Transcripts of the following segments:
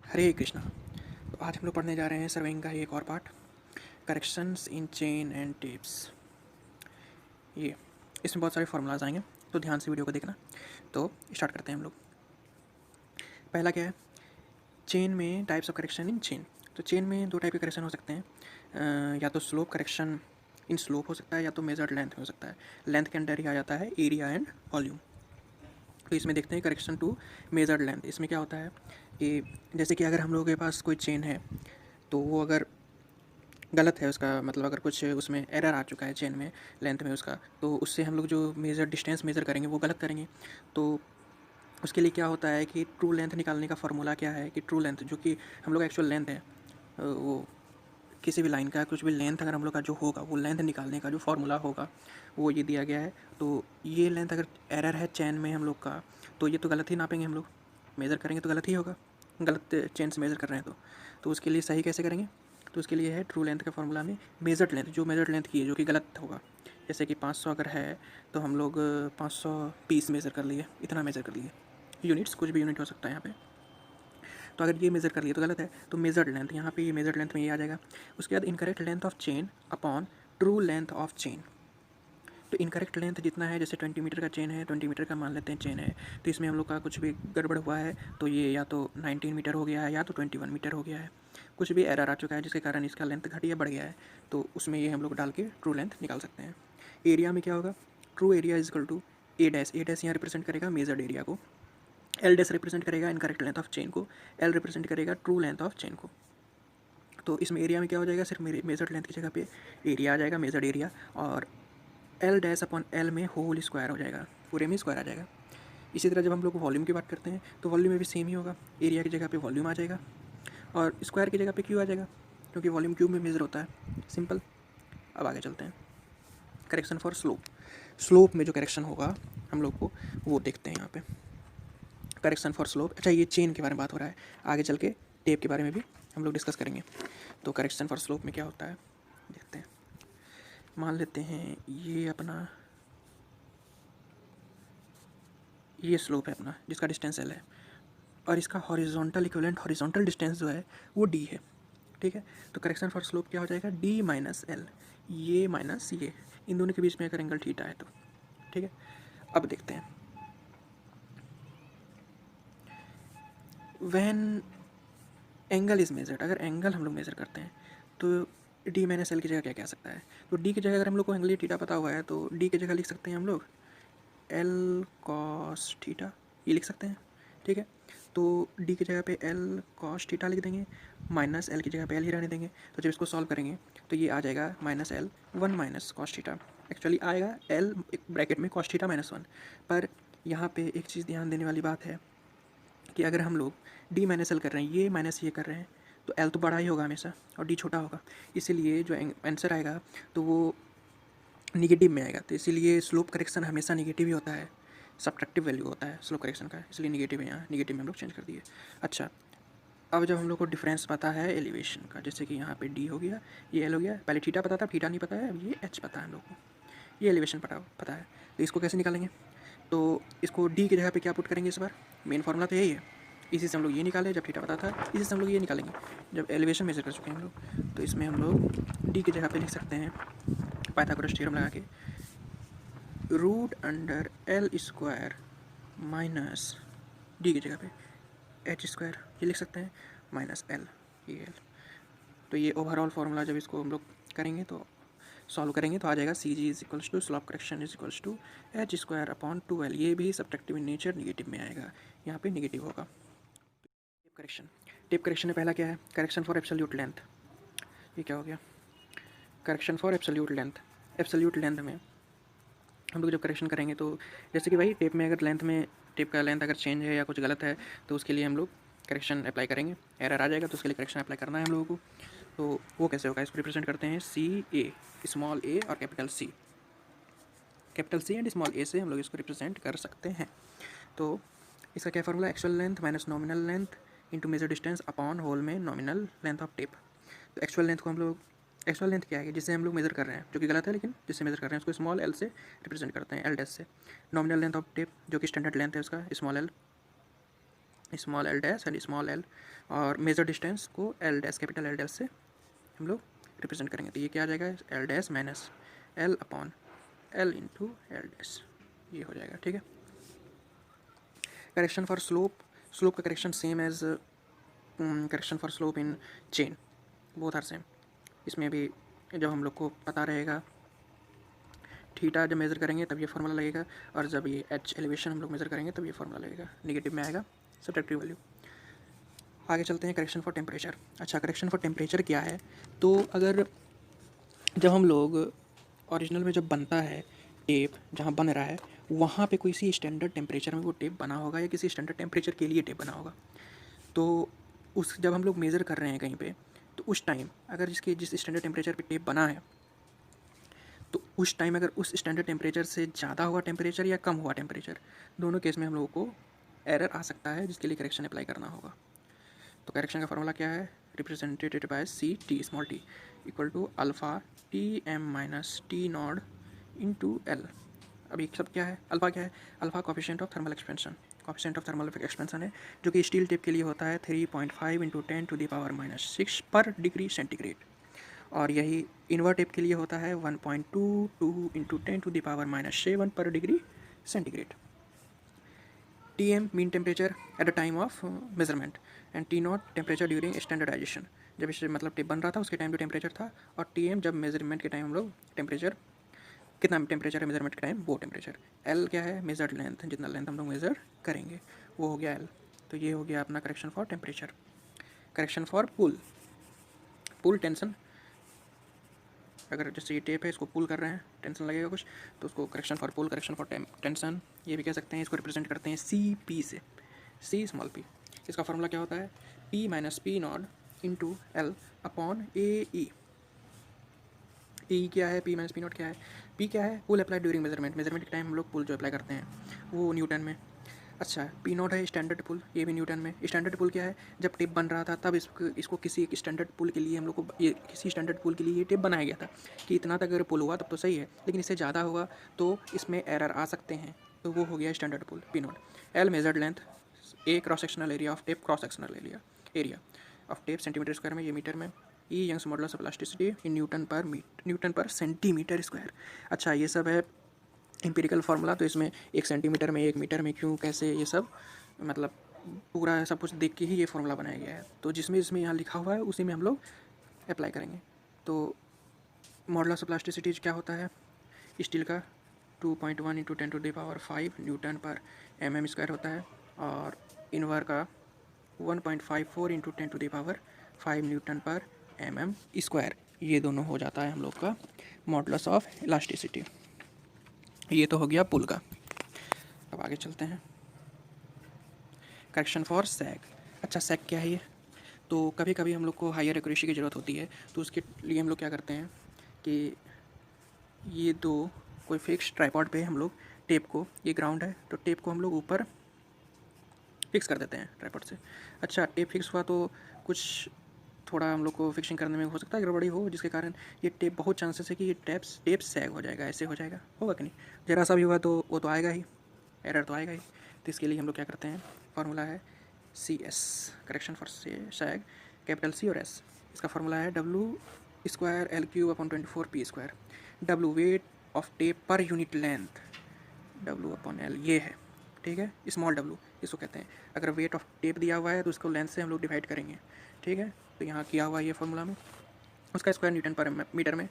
हरे कृष्णा। तो आज हम लोग पढ़ने जा रहे हैं सर्वेइंग का एक और part, corrections in chain and tapes. ये इसमें बहुत सारे फार्मूलाज आएंगे, तो ध्यान से वीडियो को देखना। तो स्टार्ट करते हैं हम लोग। पहला क्या है, चेन में types of correction in chain. तो चेन में दो टाइप के करेक्शन हो सकते हैं, या तो स्लोप करेक्शन इन स्लोप हो सकता है, या तो मेजर्ड लेंथ में हो सकता है। लेंथ के अंदर ही आ जाता है एरिया एंड वॉल्यूम। तो इसमें देखते हैं करेक्शन टू मेजर्ड लेंथ। इसमें क्या होता है कि जैसे कि अगर हम लोगों के पास कोई चेन है, तो वो अगर गलत है, उसका मतलब अगर कुछ उसमें एरर आ चुका है चेन में, लेंथ में उसका, तो उससे हम लोग जो मेजर डिस्टेंस मेज़र करेंगे वो गलत करेंगे। तो उसके लिए क्या होता है कि ट्रू लेंथ निकालने का फार्मूला क्या है कि ट्रू लेंथ जो कि हम लोग एक्चुअल लेंथ है, वो किसी भी लाइन का कुछ भी लेंथ अगर हम लोग का जो होगा, वो लेंथ निकालने का जो फार्मूला होगा वो ये दिया गया है। तो ये लेंथ अगर एरर है चेन में हम लोग का, तो ये तो गलत ही नापेंगे हम लोग, मेज़र करेंगे तो गलत ही होगा, गलत चेन से मेज़र कर रहे हैं तो उसके लिए सही कैसे करेंगे। तो उसके लिए है ट्रू लेंथ का फार्मूला में मेजर्ड लेंथ, जो मेजर्ड लेंथ की है जो कि गलत होगा। जैसे कि 500 अगर है तो हम लोग 500 पीस मेज़र कर लिए, इतना मेज़र कर लिए, यूनिट्स कुछ भी यूनिट हो सकता है यहाँ पे। तो अगर ये मेज़र कर लिए तो गलत है, तो मेजर्ड लेंथ यहाँ पे ये मेजर्ड लेंथ में ये आ जाएगा। उसके बाद incorrect length of chain upon true length of chain. तो इनकरेक्ट लेंथ जितना है, जैसे 20 मीटर का चेन है, 20 मीटर का मान लेते हैं चेन है, तो इसमें हम लोग का कुछ भी गड़बड़ हुआ है तो ये या तो 19 मीटर हो गया है या तो 21 मीटर हो गया है, कुछ भी एरर आ चुका है जिसके कारण इसका लेंथ घट या बढ़ गया है, तो उसमें ये हम लोग डाल के ट्रू लेंथ निकाल सकते हैं। एरिया में क्या होगा, true area is equal to A dash. A dash यहाँ रिप्रेजेंट करेगा मेजर्ड एरिया को, एल डैश रिप्रेजेंट करेगा इनकरेक्ट लेंथ ऑफ चेन को, एल रिप्रेजेंट करेगा ट्रू लेंथ ऑफ चेन को। तो इसमें एरिया में क्या हो जाएगा, सिर्फ मेरे मेजर्ड लेंथ की जगह पे एरिया आ जाएगा, मेजर्ड एरिया, और एल डैश अपॉन एल में होल स्क्वायर हो जाएगा, पूरे में स्क्वायर आ जाएगा। इसी तरह जब हम लोग वॉल्यूम की बात करते हैं तो वॉल्यूम में भी सेम ही होगा, एरिया की जगह पे वॉल्यूम आ जाएगा और स्क्वायर की जगह पे क्यू आ जाएगा, क्योंकि वॉल्यूम क्यूब में मेज़र होता है। सिंपल। अब आगे चलते हैं, करेक्शन फॉर स्लोप। स्लोप में जो करेक्शन होगा हम लोग को वो देखते हैं यहाँ पे, करेक्शन फॉर स्लोप। अच्छा, ये चेन के बारे में बात हो रहा है, आगे चल के टेप के बारे में भी हम लोग डिस्कस करेंगे। तो करेक्शन फॉर स्लोप में क्या होता है देखते हैं। मान लेते हैं ये अपना, ये स्लोप है अपना जिसका डिस्टेंस एल है, और इसका हॉरिजॉन्टल इक्विवेलेंट हॉरिजॉन्टल डिस्टेंस जो है वो डी है। ठीक है, तो करेक्शन फॉर स्लोप क्या हो जाएगा, डी माइनस एल, ये माइनस ये, इन दोनों के बीच में अगर एंगल थीटा है तो। ठीक है, अब देखते हैं, व्हेन एंगल इज मेजर्ड, अगर एंगल हम लोग मेज़र करते हैं तो डी माइनस एल की जगह क्या क्या आ सकता है। तो डी की जगह अगर हम लोग को एंगल थीटा पता हुआ है तो डी की जगह लिख सकते हैं हम लोग एल कॉस थीटा, ये लिख सकते हैं। ठीक है, तो डी की जगह पे एल कॉस थीटा लिख देंगे, माइनस एल की जगह पे एल ही रहने देंगे। तो जब इसको सॉल्व करेंगे तो ये आ जाएगा minus L one minus cos theta. Actually आएगा एल एक ब्रैकेट में कॉस थीटा माइनस वन, पर यहाँ पे एक चीज़ ध्यान देने वाली बात है कि अगर हम लोग डी माइनस एल कर रहे हैं, ये माइनस ये कर रहे हैं, तो एल तो बड़ा ही होगा हमेशा और डी छोटा होगा, इसीलिए जो आंसर आएगा तो वो निगेटिव में आएगा। तो इसीलिए स्लोप करेक्शन हमेशा निगेटिव ही होता है, सब्ट्रैक्टिव वैल्यू होता है स्लोप करेक्शन का, इसलिए निगेटिव है, यहाँ निगेटिव में हम लोग चेंज कर दिए। अच्छा, अब जब हम लोग को डिफरेंस पता है एलिवेशन का, जैसे कि यहाँ पे डी हो गया, ये एल हो गया, पहले थीटा पता था, थीटा नहीं पता है, अब ये एच पता है हम लोग को, ये एलिवेशन पता है। तो इसको कैसे निकालेंगे, तो इसको डी की जगह पे क्या पुट करेंगे इस बार, मेन फार्मूला तो यही है, इसी से हम लोग ये निकाले जब थीटा पता था, इसी से हम लोग ये निकालेंगे जब एलिवेशन मेजर कर चुके हैं हम लोग। तो इसमें हम लोग डी की जगह पे लिख सकते हैं पाइथागोरस थ्योरम लगा के, root under L square minus D की जगह पे एच स्क्वायर, ये लिख सकते हैं, माइनस एल, ये एल। तो ये ओवरऑल फार्मूला जब इसको हम लोग करेंगे तो सॉल्व करेंगे तो आ जाएगा C G is equals to slope correction is equals to H square upon 2l। ये भी सब्ट्रैक्टिव इन नेचर, निगेटिव में आएगा, यहाँ पे निगेटिव होगा। टेप करेक्शन, टेप करेक्शन में पहला क्या है, करेक्शन फॉर एब्सोल्यूट लेंथ। ये क्या हो गया, correction for absolute length. Absolute length में हम लोग जब करेक्शन करेंगे तो जैसे कि भाई टेप में अगर लेंथ में, टेप का लेंथ अगर चेंज है या कुछ गलत है तो उसके लिए हम लोग करेक्शन अप्लाई करेंगे, एरर आ जाएगा तो उसके लिए करेक्शन अप्लाई करना है हम लोगों को। तो वो कैसे होगा, इसको रिप्रेजेंट करते हैं सी ए, स्मॉल ए और capital C, capital C and small A से हम लोग इसको रिप्रेजेंट कर सकते हैं। तो इसका क्या formula, actual length minus nominal length into measure distance upon whole में नॉमिनल लेंथ ऑफ टेप। तो एक्चुअल लेंथ को हम लोग, एक्चुअल लेंथ क्या है जिससे हम लोग मेजर कर रहे हैं, जो कि गलत है लेकिन जिससे मेजर कर रहे हैं उसको स्मॉल एल से रिप्रेजेंट करते हैं, एल डैश से। नॉमिनल लेंथ ऑफ टेप जो कि स्टैंडर्ड लेंथ है उसका small L, small L dash and small L, और मेजर डिस्टेंस को L dash, capital L dash से हम लोग रिप्रेजेंट करेंगे। तो ये क्या आ जाएगा, L dash minus L upon L into L dash, ये हो जाएगा। ठीक है। करेक्शन फॉर स्लोप, स्लोप का correction same as correction for slope in chain, both are same. इसमें भी जब हम लोग को पता रहेगा थीटा जब मेज़र करेंगे तब ये फार्मूला लगेगा, और जब ये एच एलिवेशन हम लोग मेज़र करेंगे तब ये फार्मूला लगेगा, नेगेटिव में आएगा सब्ट्रैक्टिव वैल्यू। आगे चलते हैं करेक्शन फॉर टेम्परेचर। अच्छा, करेक्शन फॉर टेम्परेचर क्या है, तो अगर जब हम लोग ओरिजिनल में जब बनता है टेप, जहाँ बन रहा है वहाँ पे कोई सी स्टैंडर्ड टेम्परेचर में वो टेप बना होगा या किसी स्टैंडर्ड टेम्परेचर के लिए टेप बना होगा, तो उस जब हम लोग मेज़र कर रहे हैं कहीं पे, तो उस टाइम अगर जिस स्टैंडर्ड टेम्परेचर पे टेप बना है, तो उस टाइम अगर उस स्टैंडर्ड टेम्परेचर से ज़्यादा हुआ टेम्परेचर या कम हुआ टेम्परेचर, दोनों केस में हम लोगों को एरर आ सकता है, जिसके लिए करेक्शन अप्लाई करना होगा। तो करेक्शन का फार्मूला क्या है, represented by C T small T equal to alpha T M minus T not into L. अभी सब क्या है, अल्फ़ा क्या है, alpha coefficient of thermal expansion, coefficient of thermal expansion है, जो कि स्टील टेप के लिए होता है 3.5 इंटू 10⁻⁻6 पर डिग्री सेंटीग्रेड, और यही इनवर टेप के लिए होता है 1.22 इंटू 10⁻⁻7 पर degree centigrade. T M mean temperature at the time of measurement and T not temperature during standardization, जब इसे मतलब टेप बन रहा था उसके टाइम जो टेम्परेचर था, और टी एम जब मेजरमेंट के टाइम हम लोग टेम्परेचर, कितना टेम्परेचर है मेजरमेंट के टाइम, वो टेम्परेचर। एल क्या है, मेजर्ड लेंथ, जितना लेंथ हम लोग मेजर करेंगे वो हो गया एल। तो ये हो गया अपना correction for temperature. Correction for pull, pull tension, अगर जैसे ये टेप है इसको पुल कर रहे हैं, टेंशन लगेगा कुछ, तो उसको correction for pull, correction for tension ये भी कह सकते हैं। इसको रिप्रेजेंट करते हैं सी पी से, सी स्मॉल पी। इसका फार्मूला क्या होता है, P minus P naught into L upon A E. E क्या है, पी माइनस पी नॉट क्या है, पी क्या है, पुल अप्लाई ड्यूरिंग मेजरमेंट, मेजरमेंट के टाइम हम लोग पुल जो अप्लाई करते हैं वो न्यूटन में। अच्छा, पी नॉट है स्टैंडर्ड पुल, ये भी न्यूटन में। स्टैंडर्ड पुल क्या है, जब टेप बन रहा था तब इसको किसी एक स्टैंडर्ड पुल के लिए हम लोग को, ये किसी स्टैंडर्ड पुल के लिए ये टेप बनाया गया था कि इतना तक अगर पुल हुआ तब तो सही है, लेकिन इससे ज़्यादा हुआ तो इसमें एरर आ सकते हैं, तो वो हो गया standard pull P naught. L measured length, A cross sectional area of tape, cross sectional area of tape centimetre square में, ये मीटर में। E Young's modulus of elasticity in newton पर सेंटीमीटर स्क्वायर। अच्छा, ये सब है एम्पिरिकल फार्मूला, तो इसमें 1 सेंटीमीटर में 1 मीटर में क्यों कैसे ये सब मतलब पूरा सब कुछ देख के ही ये फार्मूला बनाया गया है। तो जिसमें यहाँ लिखा हुआ है उसी में हम लोग अप्लाई करेंगे। तो मॉडुलस ऑफ इलास्टिसिटी क्या होता है, स्टील का 2.1 इंटू 10⁵ न्यूटन पर mm स्क्वायर होता है, और इनवर का 1.54 इंटू 10⁵ न्यूटन पर mm स्क्वायर। ये दोनों हो जाता है हम लोग का मॉडुलस ऑफ इलास्टिसिटी। ये तो हो गया पुल का। अब आगे चलते हैं, करेक्शन फॉर सैग। अच्छा, सैग क्या है ये, तो कभी कभी हम लोग को हायर एक्यूरेसी की ज़रूरत होती है, तो उसके लिए हम लोग क्या करते हैं कि ये दो कोई फिक्स ट्राइपॉड पे हम लोग टेप को, ये ग्राउंड है तो टेप को हम लोग ऊपर फिक्स कर देते हैं ट्राइपॉड से। अच्छा, टेप फिक्स हुआ तो कुछ थोड़ा हम लोग को फिक्सिंग करने में हो सकता है गड़बड़ी हो, जिसके कारण ये टेप, बहुत चांसेस है कि ये टेप सैग हो जाएगा, ऐसे हो जाएगा, होगा कि नहीं, ज़रा सा भी हुआ तो वो तो आएगा ही, एरर तो आएगा ही। तो इसके लिए हम लोग क्या करते हैं, फार्मूला है C S, correction for sag, capital C और एस। इसका फार्मूला है W² L³/24 P²। W weight of tape पर यूनिट लेंथ, W/L ये है, ठीक है, स्मॉल w इसको कहते हैं। अगर वेट ऑफ टेप दिया हुआ है तो उसको लेंथ से हम लोग डिवाइड करेंगे, ठीक है। तो यहाँ किया हुआ है ये फार्मूला में, उसका स्क्वायर न्यूटन पर मीटर में,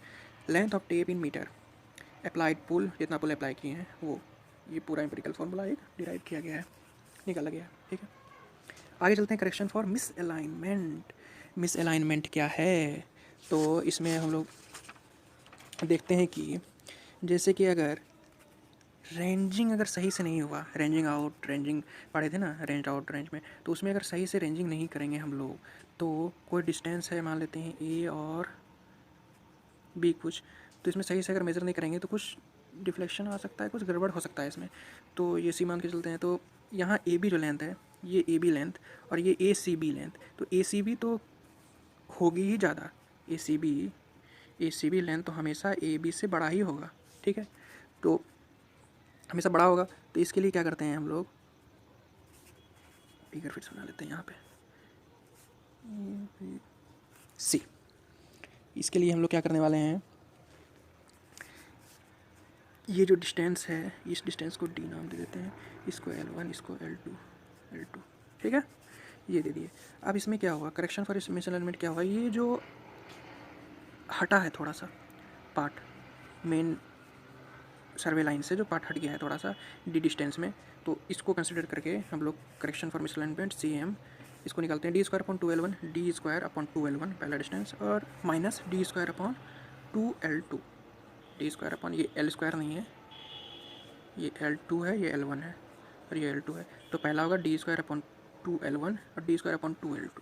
length of tape in metre, applied pull, जितना पुल अप्लाई किए हैं वो, ये पूरा एम्पिरिकल फार्मूला एक डिराइव किया गया है, निकाला गया है, ठीक है। आगे चलते हैं, correction for miss alignment. Miss alignment क्या है, तो इसमें हम लोग देखते हैं कि जैसे कि अगर रेंजिंग अगर सही से नहीं हुआ, रेंजिंग आउट, रेंजिंग पढ़े थे ना, रेंज आउट रेंज में, तो उसमें अगर सही से रेंजिंग नहीं करेंगे हम लोग, तो कोई डिस्टेंस है मान लेते हैं ए और बी कुछ, तो इसमें सही से अगर मेज़र नहीं करेंगे तो कुछ डिफ्लेक्शन आ सकता है, कुछ गड़बड़ हो सकता है इसमें। तो ये सी मान के चलते हैं, तो यहाँ ए बी जो लेंथ है, ये ए बी लेंथ और ये ए सी बी लेंथ, तो ए सी बी तो होगी ही ज़्यादा, ए सी बी लेंथ तो हमेशा ए बी से बड़ा ही होगा, ठीक है, तो हमेशा बड़ा होगा। तो इसके लिए क्या करते हैं हम लोग, फिगर फिर से बना लेते हैं यहाँ पे सी। इसके लिए हम लोग क्या करने वाले हैं, ये जो डिस्टेंस है इस डिस्टेंस को डी नाम दे देते हैं, इसको L1, इसको L2, ठीक है, ये दे दिए। अब इसमें क्या होगा, करेक्शन फॉर मिस अलाइनमेंट क्या होगा, ये जो हटा है थोड़ा सा पार्ट मेन सर्वे लाइन से, जो पार्ट हट गया है थोड़ा सा डी डिस्टेंस में, तो इसको कंसिडर करके हम लोग correction for miss alignment CM इसको निकालते हैं d² / 2L1, d² / 2L1 पहला डिस्टेंस, और माइनस d² / 2L2, d² ये L² नहीं है, ये L2 है, ये L1 है और ये L2 है, तो पहला होगा d² / 2L1 और d² / 2L2,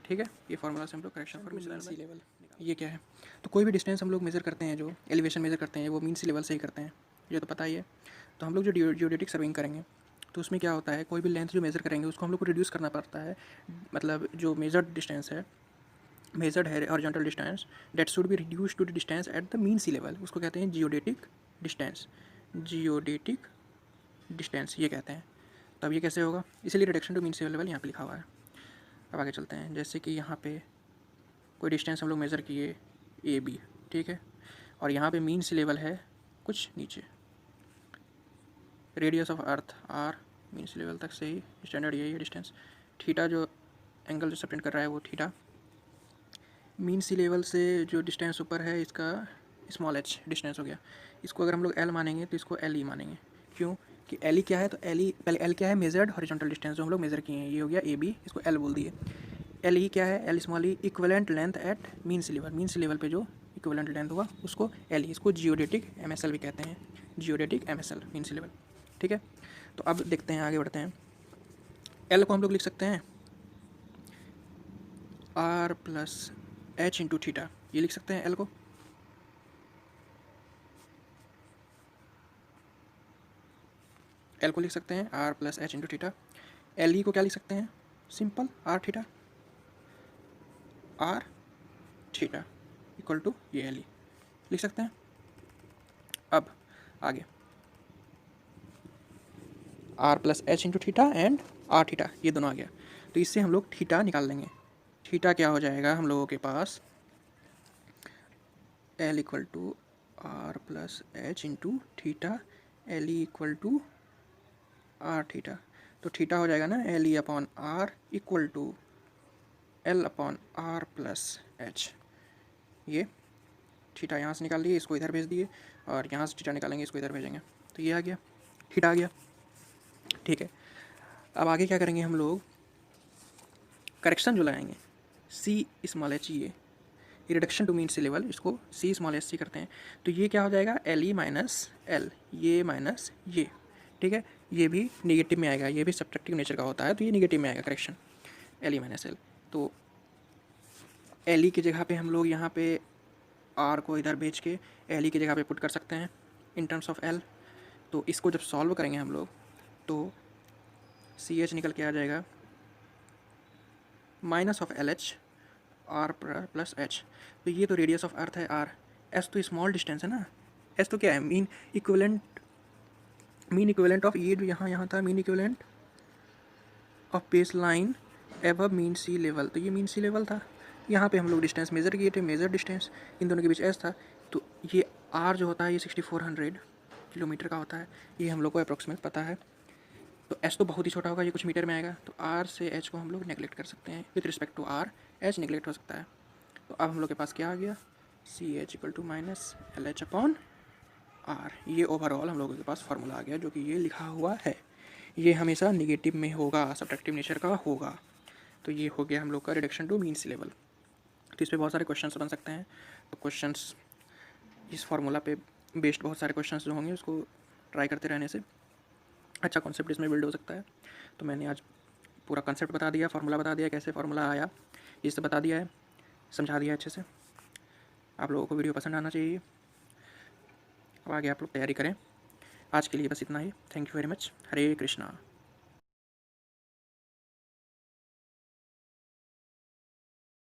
ठीक है। ये फार्मूला से हम लोग correction for mean sea level, ये क्या है, तो कोई भी डिस्टेंस हम लोग मेज़र करते हैं, जो एलिवेशन मेज़र करते हैं वो मीन सी लेवल से ही करते हैं, ये तो पता ही है। तो हम लोग जो जियोडेटिक सर्विंग करेंगे तो उसमें क्या होता है, कोई भी लेंथ जो मेज़र करेंगे उसको हम लोग को रिड्यूस करना पड़ता है, मतलब जो मेजर्ड डिस्टेंस है, मेजर्ड है horizontal distance, that should be reduce to the distance at the mean sea level, उसको कहते हैं जियोडेटिक डिस्टेंस, जियोडेटिक डिस्टेंस ये कहते हैं। तो अब ये कैसे होगा, इसीलिए reduction to mean sea level यहाँ पे लिखा हुआ है। अब आगे चलते हैं, जैसे कि यहाँ पे कोई डिस्टेंस हम लोग मेज़र किए AB, ठीक है, और यहाँ पे मीन सी लेवल है कुछ नीचे, radius of earth R mean sea level तक से ही स्टैंडर्ड यही है डिस्टेंस, थीटा जो एंगल जो सबटेंड कर रहा है वो थीटा, मीन सी लेवल से जो डिस्टेंस ऊपर है इसका स्मॉल h डिस्टेंस हो गया, इसको अगर हम लोग L मानेंगे तो इसको LE मानेंगे, क्यों कि LE क्या है, तो LE पहले L क्या है, मेजर्ड हॉरिजॉन्टल डिस्टेंस जो हम लोग मेज़र किए हैं, ये हो गया AB, इसको L बोल दिए। LE क्या है, L स्मॉल ई equivalent length eight mean sea level, mean sea level पे जो इक्विवेलेंट लेंथ हुआ उसको LE, इसको जियोडेटिक MSL भी कहते हैं, geodetic MSL mean sea level, ठीक है। तो अब देखते हैं, आगे बढ़ते हैं। L को हम लोग लिख सकते हैं R + H × थीटा, ये लिख सकते हैं L को, L को लिख सकते हैं R + H × थीटा। LE को क्या लिख सकते हैं, simple R theta, R theta equal to ये LE लिख सकते हैं। अब आगे R + H × theta and R theta, ये दोनों आ गया, तो इससे हम लोग थीटा निकाल लेंगे। थीटा क्या हो जाएगा हम लोगों के पास, L = R + H × theta, LE = R theta, तो थीटा हो जाएगा ना LE/R equal to L/R + H, ये थीटा यहाँ से निकाल लिए, इसको इधर भेज दिए, और यहाँ से थीटा निकालेंगे, इसको इधर भेजेंगे, तो ये आ गया, थीटा आ गया, ठीक है। अब आगे क्या करेंगे हम लोग, करेक्शन जो लगाएंगे C⁻h, ये reduction to mean sea level, इसको C⁻h करते हैं, तो ये क्या हो जाएगा LE - L, ये माइनस ये, ठीक है, ये भी नेगेटिव में आएगा, ये भी सब्ट्रैक्टिव नेचर का होता है, तो ये नेगेटिव में आएगा करेक्शन LE - L। तो LE की जगह पे हम लोग यहाँ पे R को इधर भेज के LE की जगह पे पुट कर सकते हैं इन टर्म्स ऑफ L। तो इसको जब सॉल्व करेंगे हम लोग तो CH निकल के आ जाएगा -LH R + H, तो ये तो रेडियस ऑफ अर्थ है R, S तो स्मॉल डिस्टेंस है ना, S तो क्या है, मीन इक्विवेलेंट ऑफ ये जो यहाँ था, mean equivalent of base line above mean sea level, तो ये मीन सी लेवल था, यहाँ पे हम लोग डिस्टेंस मेज़र किए थे, मेजर डिस्टेंस इन दोनों के बीच S था, तो ये R जो होता है ये 6400 किलोमीटर का होता है, ये हम लोग को अप्रॉक्सीमेट पता है। तो S तो बहुत ही छोटा होगा, ये कुछ मीटर में आएगा, तो R से H को हम लोग नेगलेक्ट कर सकते हैं, with respect to R H neglect हो सकता है। तो अब हम लोग के पास क्या आ गया, CH = -LH/R, ये ओवरऑल हम लोगों के पास फार्मूला आ गया, जो कि ये लिखा हुआ है, ये हमेशा निगेटिव में होगा, सब्ट्रैक्टिव नेचर का होगा। तो ये हो गया हम लोग का reduction to mean sea level. तो इस पर बहुत सारे क्वेश्चंस बन सकते हैं, तो क्वेश्चंस इस फार्मूला पे बेस्ड बहुत सारे क्वेश्चंस जो होंगे उसको ट्राई करते रहने से अच्छा कॉन्सेप्ट इसमें बिल्ड हो सकता है। तो मैंने आज पूरा कॉन्सेप्ट बता दिया, फार्मूला बता दिया, कैसे फार्मूला आया ये सब बता दिया है, समझा दिया अच्छे से। आप लोगों को वीडियो पसंद आना चाहिए, अब आगे आप लोग तैयारी करें। आज के लिए बस इतना ही, thank you very much, Hare Krishna.